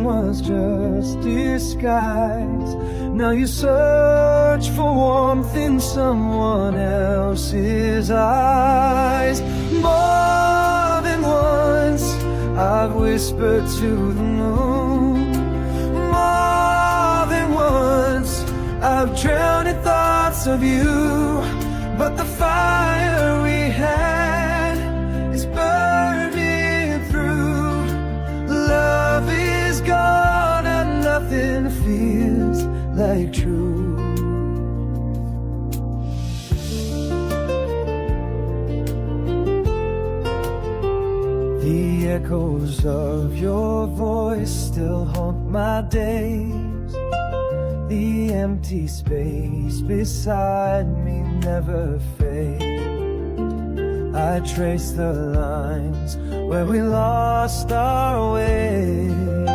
was just disguise. Now you search for warmth in someone else's eyes. More than once I've whispered to the moon. More than once I've drowned in thoughts of you. But the fire we had is burning through. Love is gone and nothing feels like true. The echoes of your voice still haunt my days. The empty space beside me never fades. I trace the lines where we lost our way.